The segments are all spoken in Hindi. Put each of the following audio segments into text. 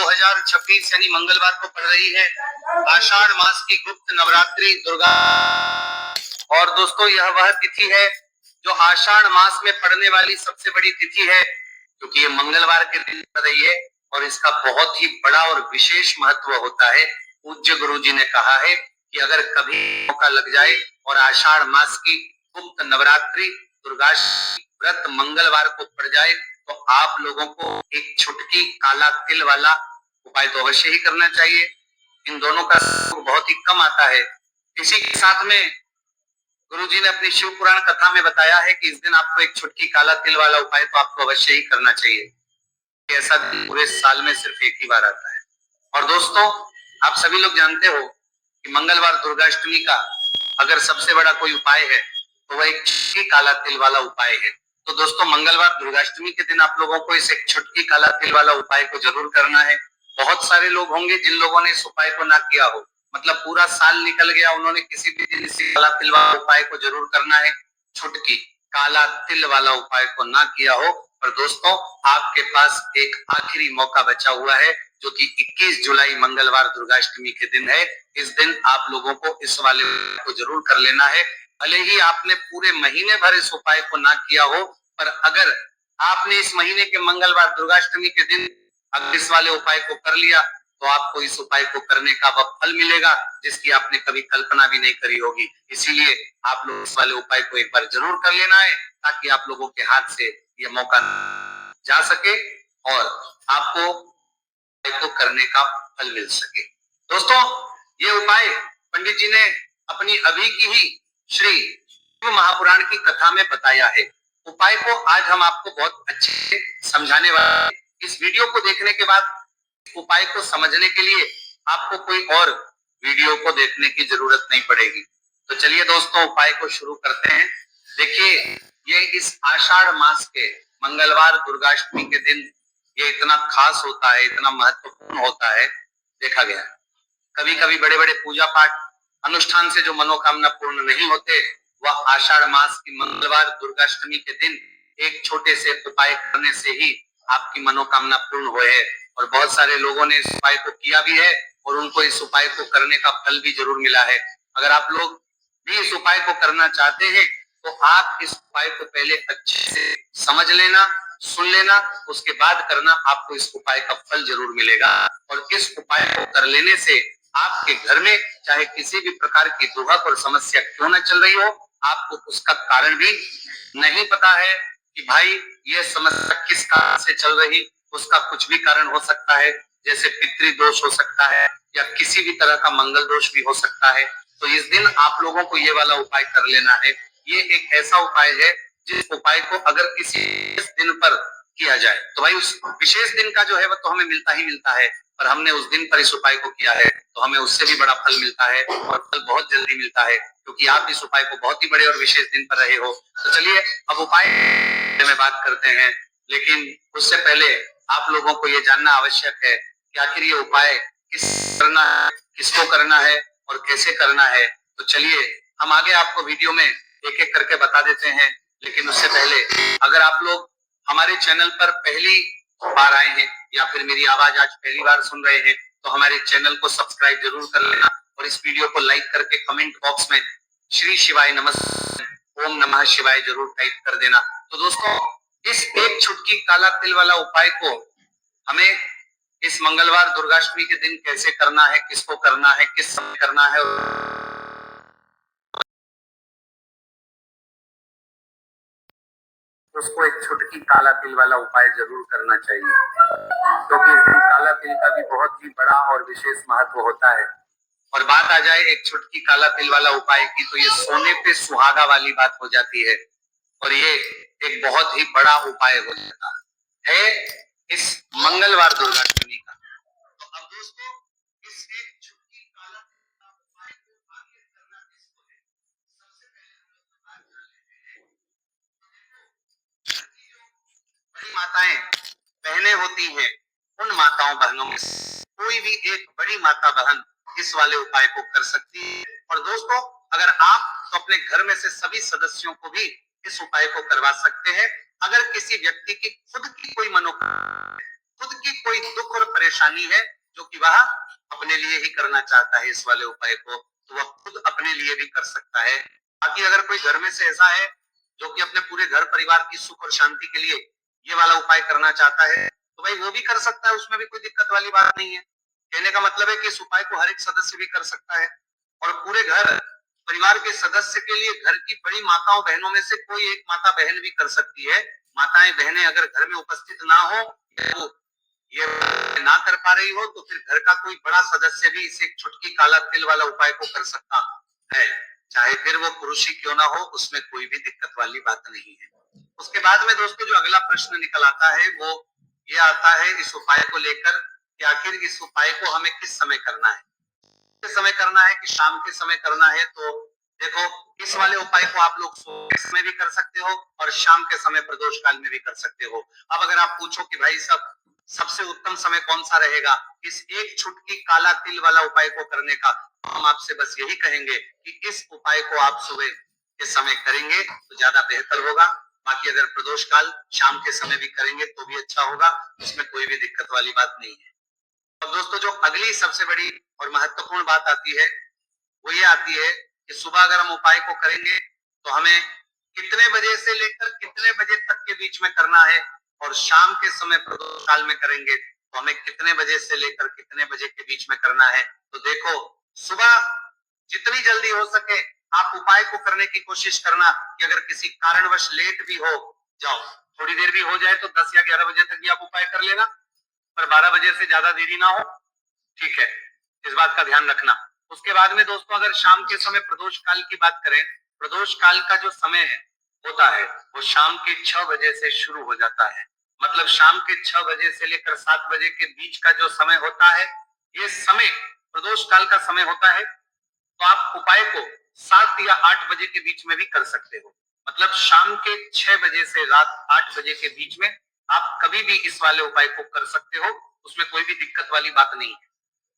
2026 यानी मंगलवार को पड़ रही है आषाढ़ मास की गुप्त नवरात्रि दुर्गा। और दोस्तों यह वह तिथि है जो आषाढ़ मास में पड़ने वाली सबसे बड़ी तिथि है, क्योंकि ये मंगलवार के दिन पड़ रही है और इसका बहुत ही बड़ा और विशेष महत्व होता है। पूज्य गुरुजी ने कहा है कि अगर कभी मौका लग जाए और आषाढ़ मास की गुप्त नवरात्रि दुर्गा व्रत मंगलवार को पड़ जाए तो आप लोगों को एक छुटकी काला तिल वाला उपाय तो अवश्य ही करना चाहिए। इन दोनों का बहुत ही कम आता है। इसी के साथ में गुरुजी ने अपनी शिव पुराण कथा में बताया है कि इस दिन आपको एक छुटकी काला तिल वाला उपाय तो आपको अवश्य ही करना चाहिए। ऐसा दिन पूरे साल में सिर्फ एक ही बार आता है। और दोस्तों आप सभी लोग जानते हो कि मंगलवार दुर्गाष्टमी का अगर सबसे बड़ा कोई उपाय है तो वह एक छुटकी काला तिल वाला उपाय है। तो दोस्तों मंगलवार दुर्गाष्टमी के दिन आप लोगों को इस एक छुटकी काला तिल वाला उपाय को जरूर करना है। बहुत सारे लोग होंगे जिन लोगों ने इस उपाय को ना किया हो, मतलब पूरा साल निकल गया, उन्होंने किसी भी दिन इस काला तिल वाला उपाय को जरूर करना है। छुटकी काला तिल वाला उपाय को ना किया हो। और दोस्तों आपके पास एक आखिरी मौका बचा हुआ है जो कि 21 जुलाई मंगलवार दुर्गाष्टमी के दिन है। इस दिन आप लोगों को इस वाले को जरूर कर लेना है। भले ही आपने पूरे महीने भर इस उपाय को ना किया हो, पर अगर आपने इस महीने के मंगलवार दुर्गाष्टमी के दिन अगर इस वाले उपाय को कर लिया तो आपको इस उपाय को करने का वह फल मिलेगा जिसकी आपने कभी कल्पना भी नहीं करी होगी। इसीलिए आप लोग इस वाले उपाय को एक बार जरूर कर लेना है ताकि आप लोगों के हाथ से ये मौका जा सके और आपको उपाय को करने का फल मिल सके। दोस्तों ये उपाय पंडित जी ने अपनी अभी की ही श्री शिव महापुराण की कथा में बताया है। उपाय को आज हम आपको बहुत अच्छे से समझाने वाले। इस वीडियो को देखने के बाद उपाय को समझने के लिए आपको कोई और वीडियो को देखने की जरूरत नहीं पड़ेगी। तो चलिए दोस्तों उपाय को शुरू करते हैं। देखिए ये इस आषाढ़ मास के मंगलवार दुर्गाष्टमी के दिन ये इतना खास होता है, इतना महत्वपूर्ण होता है। देखा गया कभी कभी बड़े बड़े पूजा पाठ अनुष्ठान से जो मनोकामना पूर्ण नहीं होते वह आषाढ़ मास की मंगलवार दुर्गाष्टमी के दिन एक छोटे से उपाय करने से ही आपकी मनोकामना पूर्ण हुए है। और बहुत सारे लोगों ने इस उपाय को किया भी है और उनको इस उपाय को करने का फल भी जरूर मिला है। अगर आप लोग भी इस उपाय को करना चाहते हैं तो आप इस उपाय को पहले अच्छे से समझ लेना, सुन लेना, उसके बाद करना, आपको इस उपाय का फल जरूर मिलेगा। और इस उपाय को कर लेने से आपके घर में चाहे किसी भी प्रकार की दुखद और समस्या क्यों न चल रही हो, आपको उसका कारण भी नहीं पता है कि भाई ये समस्या किस कारण से चल रही, उसका कुछ भी कारण हो सकता है, जैसे पितृ दोष हो सकता है या किसी भी तरह का मंगल दोष भी हो सकता है। तो इस दिन आप लोगों को ये वाला उपाय कर लेना है। ये एक ऐसा उपाय है जिस उपाय को अगर किसी दिन पर किया जाए तो भाई उस विशेष दिन का जो है वह तो हमें मिलता ही मिलता है, पर हमने उस दिन पर इस उपाय को किया है तो हमें उससे भी बड़ा फल मिलता है और फल बहुत जल्दी मिलता है क्योंकि आप इस उपाय को बहुत ही बड़े और विशेष दिन पर रहे हो। तो चलिए अब उपाय में बात करते हैं, लेकिन उससे पहले आप लोगों को ये जानना आवश्यक है कि आखिर ये उपाय करना है, किसको करना है और कैसे करना है। तो चलिए हम आगे आपको वीडियो में एक एक करके बता देते हैं। लेकिन उससे पहले अगर आप लोग हमारे चैनल पर पहली बार आए हैं या फिर मेरी आवाज आज पहली बार सुन रहे हैं तो हमारे चैनल को सब्सक्राइब जरूर कर लेना और इस वीडियो को लाइक करके कमेंट बॉक्स में श्री शिवाय नमस्ते, ओम नमः शिवाय जरूर टाइप कर देना। तो दोस्तों इस एक छुटकी काला तिल वाला उपाय को हमें इस मंगलवार दुर्गाष्टमी के दिन कैसे करना है, किसको करना है, किस समय करना है, उसको एक छुटकी काला तिल वाला उपाय जरूर करना चाहिए क्योंकि इस दिन काला तिल का भी बहुत ही बड़ा और विशेष महत्व होता है। और बात आ जाए एक छुटकी काला तिल वाला उपाय की तो ये सोने पे सुहागा वाली बात हो जाती है और ये एक बहुत ही बड़ा उपाय हो जाता है इस मंगलवार दुर्गाष्टमी का। तो अब दोस्तों इस एक छुटकी काला तिल का उपाय को आगे करना किसको है, सबसे पहले हम लोग बात कर लेते हैं। बड़ी माताएं बहनें होती हैं, उन माताओं बहनों में कोई भी एक बड़ी माता बहन इस वाले उपाय को कर सकती है। और दोस्तों अगर आप तो अपने घर में से सभी सदस्यों को भी इस उपाय को करवा सकते हैं। अगर किसी व्यक्ति की खुद की कोई मनोकामना खुद की कोई दुख और परेशानी है जो कि वह अपने लिए ही करना चाहता है इस वाले उपाय को, तो वह खुद अपने लिए भी कर सकता है। बाकी अगर कोई घर में से ऐसा है जो कि अपने पूरे घर परिवार की सुख और शांति के लिए ये वाला उपाय करना चाहता है, तो भाई वो भी कर सकता है, उसमें भी कोई दिक्कत वाली बात नहीं है। कहने का मतलब है कि इस उपाय को हर एक सदस्य भी कर सकता है और पूरे घर परिवार के सदस्य के लिए घर की बड़ी माताओं बहनों में से कोई एक माता बहन भी कर सकती है। माताएं बहनें अगर घर में उपस्थित ना हो, तो ये ना कर पा रही हो, तो फिर घर का कोई बड़ा सदस्य भी इसे छुटकी काला तिल वाला उपाय को कर सकता है, चाहे फिर वो पुरुष ही क्यों ना हो, उसमें कोई भी दिक्कत वाली बात नहीं है। उसके बाद में दोस्तों जो अगला प्रश्न निकल आता है वो ये आता है इस उपाय को लेकर कि आखिर इस उपाय को हमें किस समय करना है, किस समय करना है कि शाम के समय करना है। तो देखो, इस वाले उपाय को आप लोग सुबह के समय भी कर सकते हो और शाम के समय प्रदोष काल में भी कर सकते हो। अब अगर आप पूछो कि भाई सबसे उत्तम समय कौन सा रहेगा इस एक छुटकी काला तिल वाला उपाय को करने का, तो हम आपसे बस यही कहेंगे कि इस उपाय को आप सुबह के समय करेंगे तो ज्यादा बेहतर होगा। बाकी अगर प्रदोष काल शाम के समय भी करेंगे तो भी अच्छा होगा, उसमें कोई भी दिक्कत वाली बात नहीं है। और दोस्तों जो अगली सबसे बड़ी और महत्वपूर्ण बात आती है वो ये आती है कि सुबह अगर हम उपाय को करेंगे तो हमें कितने बजे से लेकर कितने बजे तक के बीच में करना है, और शाम के समय प्रदोष काल में करेंगे तो हमें कितने बजे से लेकर कितने बजे के बीच में करना है। तो देखो, सुबह जितनी जल्दी हो सके आप उपाय को करने की कोशिश करना कि अगर किसी कारणवश लेट भी हो जाओ, थोड़ी देर भी हो जाए तो 10 या 11 बजे तक भी आप उपाय कर लेना, पर 12 बजे से ज्यादा देरी ना हो, ठीक है, इस बात का ध्यान रखना। उसके बाद में दोस्तों अगर शाम के समय प्रदोष काल की बात करें, प्रदोष काल का जो समय है होता है वो शाम के 6 बजे से शुरू हो जाता है। मतलब शाम के 6 बजे से लेकर 7 बजे के बीच का जो समय होता है, ये समय प्रदोष काल का समय होता है। तो आप उपाय को 7 या 8 बजे के बीच में भी कर सकते हो। मतलब शाम के 6 बजे से रात 8 बजे के बीच में आप कभी भी इस वाले उपाय को कर सकते हो, उसमें कोई भी दिक्कत वाली बात नहीं है।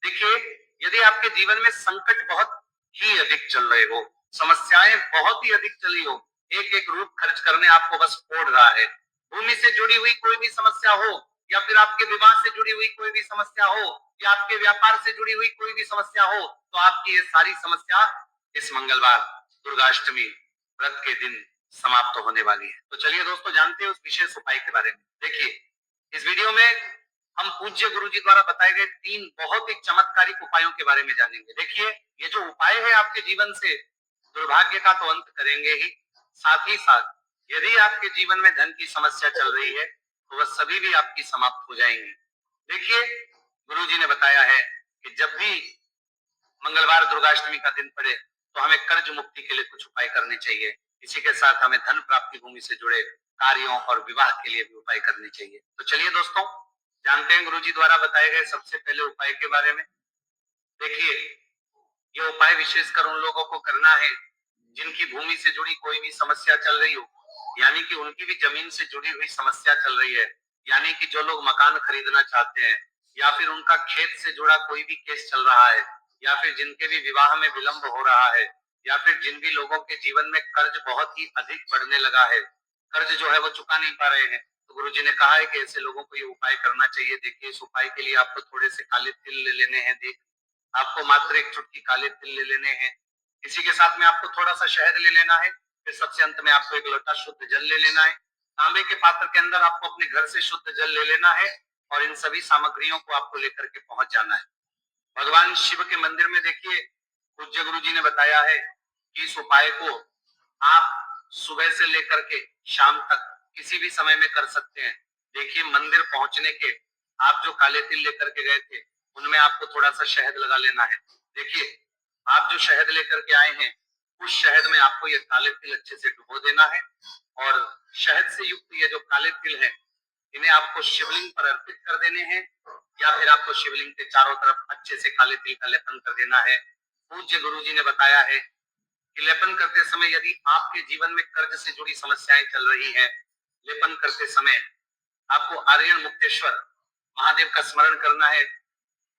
देखिए, यदि आपके जीवन में संकट बहुत ही अधिक चल रहे हो, समस्याएं बहुत ही अधिक चली हो, एक एक रूप खर्च करने आपको बस फोड़ रहा है, भूमि से जुड़ी हुई कोई भी समस्या हो, या फिर आपके विवाह से जुड़ी हुई कोई भी समस्या हो, या आपके व्यापार से जुड़ी हुई कोई भी समस्या हो, तो आपकी ये सारी समस्या इस मंगलवार दुर्गाष्टमी व्रत के दिन समाप्त होने वाली है। तो चलिए दोस्तों, जानते हैं उस विशेष उपाय के बारे में। देखिए, इस वीडियो में हम पूज्य गुरु जी द्वारा बताए गए 3 बहुत ही चमत्कारिक उपायों के बारे में जानेंगे। देखिए, ये जो उपाय है आपके जीवन से दुर्भाग्य का तो अंत करेंगे ही साथ यदि आपके जीवन में धन की समस्या चल रही है तो वह सभी भी आपकी समाप्त हो जाएंगी। देखिए, गुरु जी ने बताया है कि जब भी मंगलवार दुर्गाष्टमी का दिन पड़े तो हमें कर्ज मुक्ति के लिए कुछ उपाय करने चाहिए। इसी के साथ हमें धन प्राप्ति भूमि से जुड़े कार्यों और विवाह के लिए भी उपाय करने चाहिए। तो चलिए दोस्तों, जानते हैं गुरुजी द्वारा बताए गए सबसे पहले उपाय के बारे में। देखिए, ये उपाय विशेषकर उन लोगों को करना है जिनकी भूमि से जुड़ी कोई भी समस्या चल रही हो, यानी कि उनकी भी जमीन से जुड़ी हुई समस्या चल रही है, यानी कि जो लोग मकान खरीदना चाहते हैं, या फिर उनका खेत से जुड़ा कोई भी केस चल रहा है, या फिर जिनके भी विवाह में विलंब हो रहा है, या फिर जिन भी लोगों के जीवन में कर्ज बहुत ही अधिक बढ़ने लगा है, कर्ज जो है वो चुका नहीं पा रहे हैं, तो गुरु जी ने कहा है कि ऐसे लोगों को ये उपाय करना चाहिए। देखिए, इस उपाय के लिए आपको थोड़े से काले तिल ले लेने हैं। देख, आपको मात्र एक चुटकी काले तिल ले लेने हैं। इसी के साथ में आपको थोड़ा सा शहद ले लेना है। फिर सबसे अंत में आपको एक लोटा शुद्ध जल ले लेना है। तांबे के पात्र के अंदर आपको अपने घर से शुद्ध जल ले लेना है और इन सभी सामग्रियों को आपको लेकर के पहुंच जाना है भगवान शिव के मंदिर में। देखिए, पूज्य गुरु जी ने बताया है कि इस उपाय को आप सुबह से लेकर के शाम तक किसी भी समय में कर सकते हैं। देखिए, मंदिर पहुंचने के आप जो काले तिल लेकर के गए थे उनमें आपको थोड़ा सा शहद लगा लेना है। देखिए, आप जो शहद लेकर के आए हैं उस शहद में आपको ये काले तिल अच्छे से डुबो देना है, और शहद से युक्त ये जो काले तिल है इन्हें आपको शिवलिंग पर अर्पित कर देने हैं, या फिर आपको शिवलिंग के चारों तरफ अच्छे से काले तिल का लेपन कर देना है। पूज्य गुरु जी ने बताया है कि लेपन करते समय यदि आपके जीवन में कर्ज से जुड़ी समस्याएं चल रही हैं, लेपन करते समय आपको आर्यन मुक्तेश्वर महादेव का स्मरण करना है,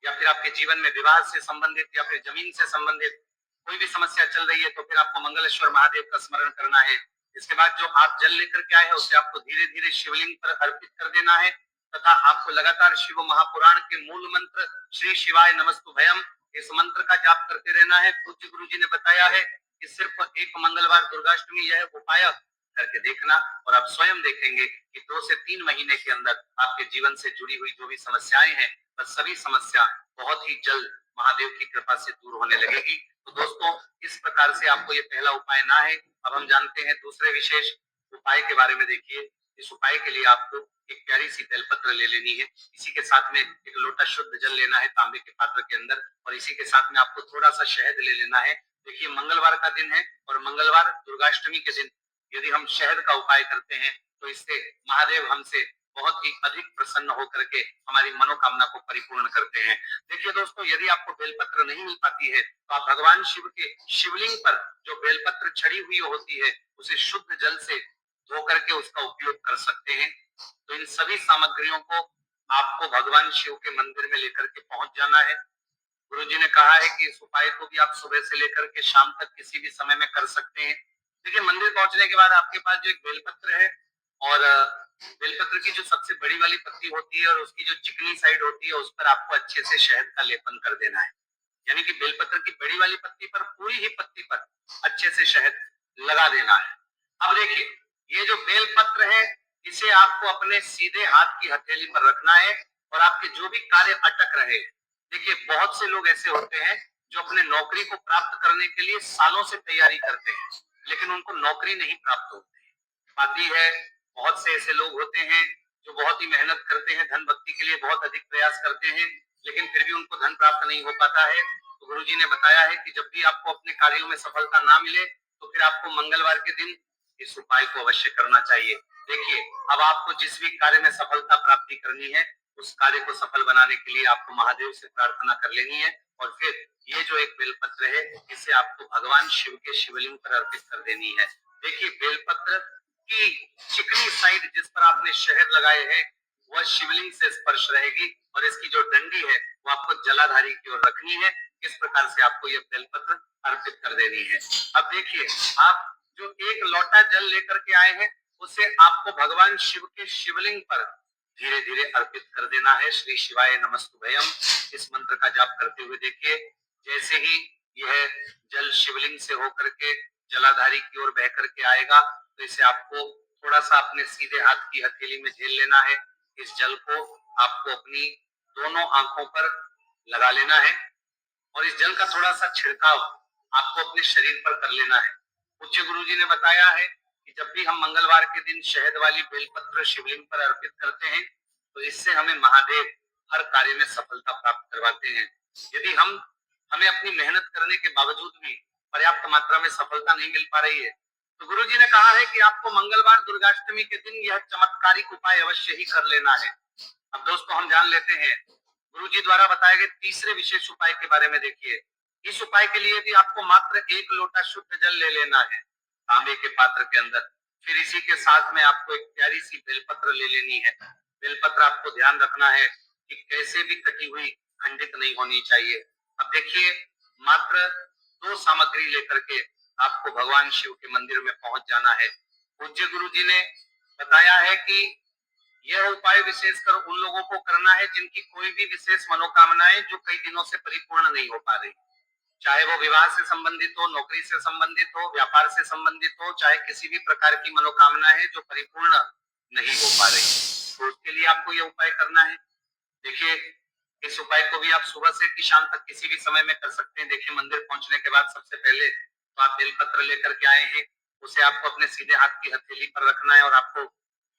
या फिर आपके जीवन में विवाह से संबंधित या फिर जमीन से संबंधित कोई भी समस्या चल रही है तो फिर आपको मंगलेश्वर महादेव का स्मरण करना है। इसके बाद जो आप जल लेकर के आए हैं उसे आपको धीरे धीरे शिवलिंग पर अर्पित कर देना है, तथा आपको लगातार शिव महापुराण के मूल मंत्र श्री शिवाय नमस्तुभयम इस मंत्र का जाप करते रहना है। पूज्य गुरु जी ने बताया है कि सिर्फ एक मंगलवार दुर्गाष्टमी यह उपाय करके देखना और आप स्वयं देखेंगे कि 2 से 3 महीने के अंदर आपके जीवन से जुड़ी हुई जो भी समस्याएं हैं वह सभी समस्या बहुत ही जल्द महादेव की कृपा से दूर होने लगेगी। तो दोस्तों, इस प्रकार से आपको ये पहला उपाय ना है। अब हम जानते हैं दूसरे विशेष उपाय के बारे में। देखिए, इस उपाय के लिए आपको एक प्यारी सी बेलपत्र ले लेनी है। इसी के साथ में एक लोटा शुद्ध जल लेना है तांबे के पात्र के अंदर, और इसी के साथ में आपको थोड़ा सा शहद ले लेना है। देखिए, मंगलवार का दिन है और मंगलवार दुर्गाष्टमी के दिन यदि हम शहद का उपाय करते हैं तो इससे महादेव हमसे बहुत ही अधिक प्रसन्न होकर के हमारी मनोकामना को परिपूर्ण करते हैं। देखिए दोस्तों, यदि आपको बेलपत्र नहीं मिल पाती है तो आप भगवान शिव के शिवलिंग पर जो बेलपत्र छड़ी हुई होती है उसे शुद्ध जल से धो करके उसका उपयोग कर सकते हैं। तो इन सभी सामग्रियों को आपको भगवान शिव के मंदिर में लेकर के पहुंच जाना है। गुरु जी ने कहा है कि इस उपाय को भी आप सुबह से लेकर के शाम तक किसी भी समय में कर सकते हैं। देखिए, मंदिर पहुंचने के बाद आपके पास जो एक बेलपत्र है और बेलपत्र की जो सबसे बड़ी वाली पत्ती होती है और उसकी जो चिकनी साइड होती है उस पर आपको अच्छे से शहद का लेपन कर देना है। यानी कि बेलपत्र की बड़ी वाली पत्ती पर, पूरी ही पत्ती पर अच्छे से शहद लगा देना है। अब देखिए, ये जो बेलपत्र है इसे आपको अपने सीधे हाथ की हथेली पर रखना है और आपके जो भी कार्य अटक रहे, देखिए बहुत से लोग ऐसे होते हैं जो अपने नौकरी को प्राप्त करने के लिए सालों से तैयारी करते हैं लेकिन उनको नौकरी नहीं प्राप्त होती पाती है। बहुत से ऐसे लोग होते हैं जो बहुत ही मेहनत करते हैं, धन भक्ति के लिए बहुत अधिक प्रयास करते हैं लेकिन फिर भी उनको धन प्राप्त नहीं हो पाता है। तो गुरु जी ने बताया है कि जब भी आपको अपने कार्यों में सफलता ना मिले तो फिर आपको मंगलवार के दिन इस उपाय को अवश्य करना चाहिए। देखिए, अब आपको जिस भी कार्य में सफलता प्राप्ति करनी है उस कार्य को सफल बनाने के लिए आपको महादेव से प्रार्थना कर लेनी है और फिर ये जो एक बेलपत्र है इसे आपको भगवान शिव के शिवलिंग पर अर्पित कर देनी है। देखिए, बेलपत्र की चिकनी साइड जिस पर आपने शहद लगाए हैं वह शिवलिंग से स्पर्श रहेगी और इसकी जो डंडी है वो आपको जलाधारी की ओर रखनी है। इस प्रकार से आपको यह बेलपत्र अर्पित कर देनी है। अब देखिए, आप जो एक लोटा जल लेकर के आए हैं उसे आपको भगवान शिव के शिवलिंग पर धीरे धीरे अर्पित कर देना है। श्री शिवाय नमस्तुभयम इस मंत्र का जाप करते हुए देखिए, जैसे ही यह जल शिवलिंग से होकर के जलाधारी की ओर बह करके आएगा तो इसे आपको थोड़ा सा अपने सीधे हाथ की हथेली में झेल लेना है। इस जल को आपको अपनी दोनों आंखों पर लगा लेना है और इस जल का थोड़ा सा छिड़काव आपको अपने शरीर पर कर लेना है। पूज्य गुरु जी ने बताया है कि जब भी हम मंगलवार के दिन शहद वाली बेलपत्र शिवलिंग पर अर्पित करते हैं तो इससे हमें महादेव हर कार्य में सफलता प्राप्त करवाते हैं। यदि हमें अपनी मेहनत करने के बावजूद भी पर्याप्त मात्रा में सफलता नहीं मिल पा रही है तो गुरु जी ने कहा है कि आपको मंगलवार दुर्गाष्टमी के दिन यह चमत्कारिक उपाय अवश्य ही कर लेना है। अब दोस्तों, हम जान लेते हैं गुरु जी द्वारा बताए गए तीसरे विशेष उपाय के बारे में। देखिए, इस उपाय के लिए भी आपको मात्र 1 लोटा शुद्ध जल ले लेना है तांबे के पात्र के अंदर। फिर इसी के साथ में आपको एक प्यारी सी बेलपत्र ले लेनी है। बेलपत्र आपको ध्यान रखना है कि कैसे भी कटी हुई खंडित नहीं होनी चाहिए। अब देखिए, मात्र 2 सामग्री लेकर के आपको भगवान शिव के मंदिर में पहुंच जाना है। पूज्य गुरु जी ने बताया है कि यह उपाय विशेषकर उन लोगों को करना है जिनकी कोई भी विशेष मनोकामनाएं जो कई दिनों से परिपूर्ण नहीं हो पा रही, चाहे वो विवाह से संबंधित हो, नौकरी से संबंधित हो, व्यापार से संबंधित हो, चाहे किसी भी प्रकार की मनोकामना है जो परिपूर्ण नहीं हो पा रही, तो उसके लिए आपको यह उपाय करना है। देखिए, इस उपाय को भी आप सुबह से शाम तक किसी भी समय में कर सकते हैं। देखिए, मंदिर पहुंचने के बाद सबसे पहले तो आप बेलपत्र लेकर के आए हैं, उसे आपको अपने सीधे हाथ की हथेली पर रखना है और आपको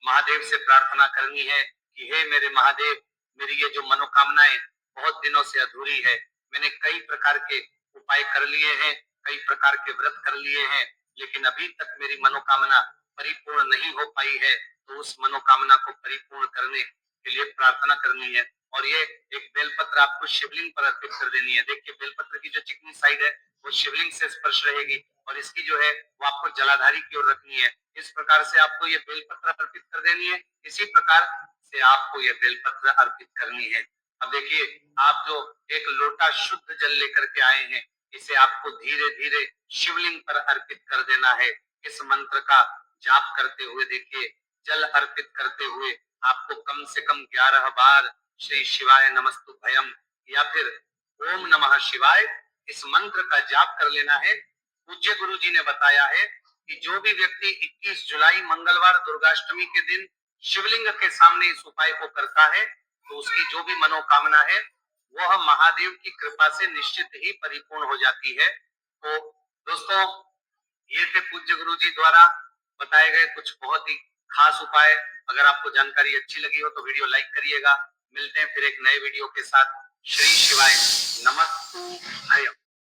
महादेव से प्रार्थना करनी है कि हे मेरे महादेव, मेरी ये जो मनोकामनाएं बहुत दिनों से अधूरी है, मैंने कई प्रकार के उपाय कर लिए हैं, कई प्रकार के व्रत कर लिए हैं, लेकिन अभी तक मेरी मनोकामना परिपूर्ण नहीं हो पाई है, तो उस मनोकामना को परिपूर्ण करने के लिए प्रार्थना करनी है और ये एक बेलपत्र आपको शिवलिंग पर अर्पित कर देनी है। देखिए, बेलपत्र की जो चिकनी साइड है वो शिवलिंग से स्पर्श रहेगी और इसकी जो है वो आपको जलाधारी की ओर रखनी है। इस प्रकार से आपको ये बेलपत्र अर्पित कर देनी है। इसी प्रकार से आपको ये बेलपत्र अर्पित करनी है। अब देखिए, आप जो एक लोटा शुद्ध जल लेकर के आए हैं इसे आपको धीरे धीरे शिवलिंग पर अर्पित कर देना है। इस मंत्र का जाप करते हुए देखिए, जल अर्पित करते हुए आपको कम से कम 11 बार श्री शिवाय नमस्तु भयम या फिर ओम नमः शिवाय इस मंत्र का जाप कर लेना है। पूज्य गुरु जी ने बताया है कि जो भी व्यक्ति 21 जुलाई मंगलवार दुर्गाष्टमी के दिन शिवलिंग के सामने इस उपाय को करता है तो उसकी जो भी मनोकामना है वह महादेव की कृपा से निश्चित ही परिपूर्ण हो जाती है। तो दोस्तों, ये थे पूज्य गुरु जी द्वारा बताए गए कुछ बहुत ही खास उपाय। अगर आपको जानकारी अच्छी लगी हो तो वीडियो लाइक करिएगा। मिलते हैं फिर एक नए वीडियो के साथ। श्री शिवाय नमस्तु भयम।